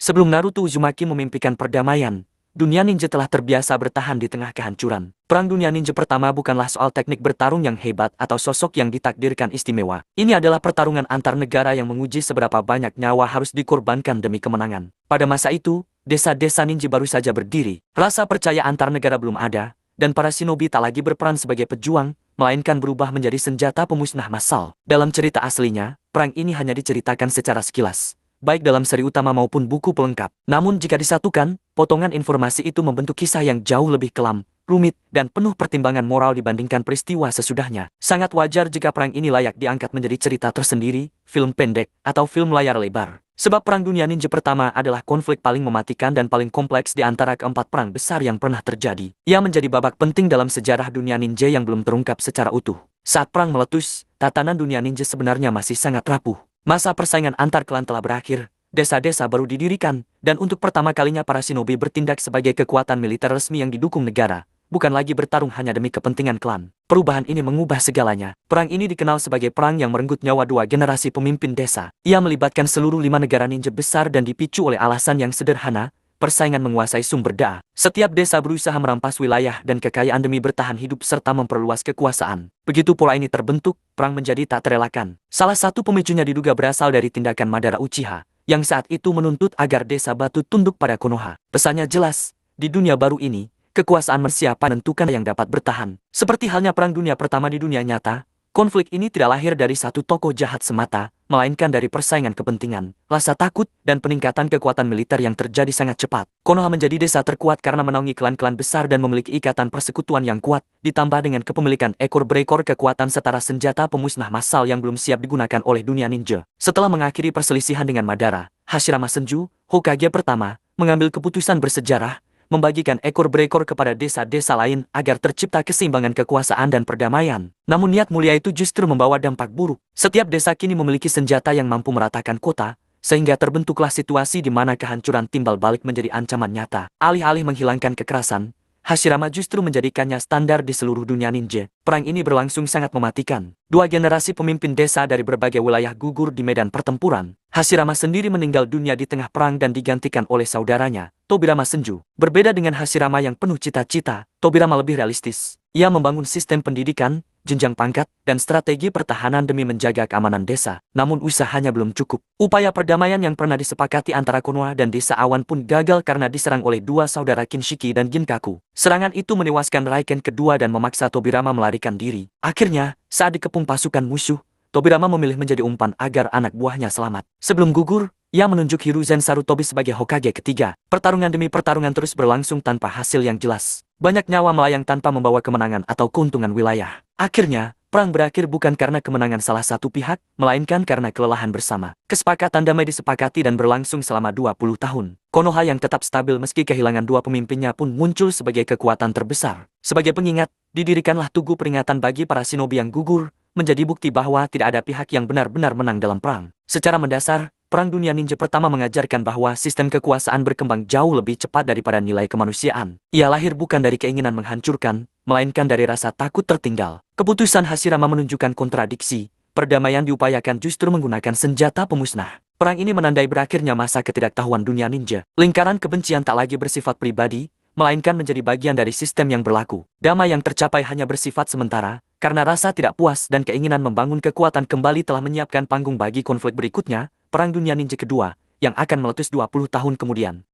Sebelum Naruto Uzumaki memimpikan perdamaian, dunia ninja telah terbiasa bertahan di tengah kehancuran. Perang dunia ninja pertama bukanlah soal teknik bertarung yang hebat atau sosok yang ditakdirkan istimewa. Ini adalah pertarungan antar negara yang menguji seberapa banyak nyawa harus dikorbankan demi kemenangan. Pada masa itu, desa-desa ninja baru saja berdiri. Rasa percaya antar negara belum ada, dan para shinobi tak lagi berperan sebagai pejuang, melainkan berubah menjadi senjata pemusnah massal. Dalam cerita aslinya, perang ini hanya diceritakan secara sekilas, baik dalam seri utama maupun buku pelengkap. Namun jika disatukan, potongan informasi itu membentuk kisah yang jauh lebih kelam, rumit, dan penuh pertimbangan moral dibandingkan peristiwa sesudahnya. Sangat wajar jika perang ini layak diangkat menjadi cerita tersendiri, film pendek, atau film layar lebar. Sebab Perang Dunia Ninja pertama adalah konflik paling mematikan dan paling kompleks di antara keempat perang besar yang pernah terjadi. Ia menjadi babak penting dalam sejarah dunia ninja yang belum terungkap secara utuh. Saat perang meletus, tatanan dunia ninja sebenarnya masih sangat rapuh. Masa persaingan antar klan telah berakhir, desa-desa baru didirikan, dan untuk pertama kalinya para shinobi bertindak sebagai kekuatan militer resmi yang didukung negara, bukan lagi bertarung hanya demi kepentingan klan. Perubahan ini mengubah segalanya. Perang ini dikenal sebagai perang yang merenggut nyawa dua generasi pemimpin desa. Ia melibatkan seluruh 5 negara ninja besar dan dipicu oleh alasan yang sederhana, persaingan menguasai sumber daya. Setiap desa berusaha merampas wilayah dan kekayaan demi bertahan hidup serta memperluas kekuasaan. Begitu pola ini terbentuk, perang menjadi tak terelakkan. Salah satu pemicunya diduga berasal dari tindakan Madara Uchiha, yang saat itu menuntut agar desa Batu tunduk pada Konoha. Pesannya jelas, di dunia baru ini, kekuasaan manusia menentukan yang dapat bertahan. Seperti halnya Perang Dunia Pertama di dunia nyata, konflik ini tidak lahir dari satu tokoh jahat semata, melainkan dari persaingan kepentingan, rasa takut, dan peningkatan kekuatan militer yang terjadi sangat cepat. Konoha menjadi desa terkuat karena menaungi klan-klan besar dan memiliki ikatan persekutuan yang kuat, ditambah dengan kepemilikan ekor berekor kekuatan setara senjata pemusnah massal yang belum siap digunakan oleh dunia ninja. Setelah mengakhiri perselisihan dengan Madara, Hashirama Senju, Hokage pertama, mengambil keputusan bersejarah, membagikan ekor berekor kepada desa-desa lain agar tercipta keseimbangan kekuasaan dan perdamaian. Namun niat mulia itu justru membawa dampak buruk. Setiap desa kini memiliki senjata yang mampu meratakan kota, sehingga terbentuklah situasi di mana kehancuran timbal balik menjadi ancaman nyata. Alih-alih menghilangkan kekerasan, Hashirama justru menjadikannya standar di seluruh dunia ninja. Perang ini berlangsung sangat mematikan. Dua generasi pemimpin desa dari berbagai wilayah gugur di medan pertempuran. Hashirama sendiri meninggal dunia di tengah perang dan digantikan oleh saudaranya, Tobirama Senju. Berbeda dengan Hashirama yang penuh cita-cita, Tobirama lebih realistis. Ia membangun sistem pendidikan, jenjang pangkat, dan strategi pertahanan demi menjaga keamanan desa. Namun usahanya belum cukup. Upaya perdamaian yang pernah disepakati antara Konoha dan desa awan pun gagal karena diserang oleh dua saudara Kinshiki dan Ginkaku. Serangan itu menewaskan Raiken kedua dan memaksa Tobirama melarikan diri. Akhirnya, saat dikepung pasukan musuh, Tobirama memilih menjadi umpan agar anak buahnya selamat. Sebelum gugur, ia menunjuk Hiruzen Sarutobi sebagai Hokage ketiga. Pertarungan demi pertarungan terus berlangsung tanpa hasil yang jelas. Banyak nyawa melayang tanpa membawa kemenangan atau keuntungan wilayah. Akhirnya, perang berakhir bukan karena kemenangan salah satu pihak, melainkan karena kelelahan bersama. Kesepakatan damai disepakati dan berlangsung selama 20 tahun. Konoha yang tetap stabil meski kehilangan dua pemimpinnya pun muncul sebagai kekuatan terbesar. Sebagai pengingat, didirikanlah tugu peringatan bagi para shinobi yang gugur, menjadi bukti bahwa tidak ada pihak yang benar-benar menang dalam perang. Secara mendasar, Perang Dunia Ninja pertama mengajarkan bahwa sistem kekuasaan berkembang jauh lebih cepat daripada nilai kemanusiaan. Ia lahir bukan dari keinginan menghancurkan, melainkan dari rasa takut tertinggal. Keputusan Hashirama menunjukkan kontradiksi. Perdamaian diupayakan justru menggunakan senjata pemusnah. Perang ini menandai berakhirnya masa ketidaktahuan dunia ninja. Lingkaran kebencian tak lagi bersifat pribadi, melainkan menjadi bagian dari sistem yang berlaku. Damai yang tercapai hanya bersifat sementara, karena rasa tidak puas dan keinginan membangun kekuatan kembali telah menyiapkan panggung bagi konflik berikutnya, Perang Dunia Ninja kedua, yang akan meletus 20 tahun kemudian.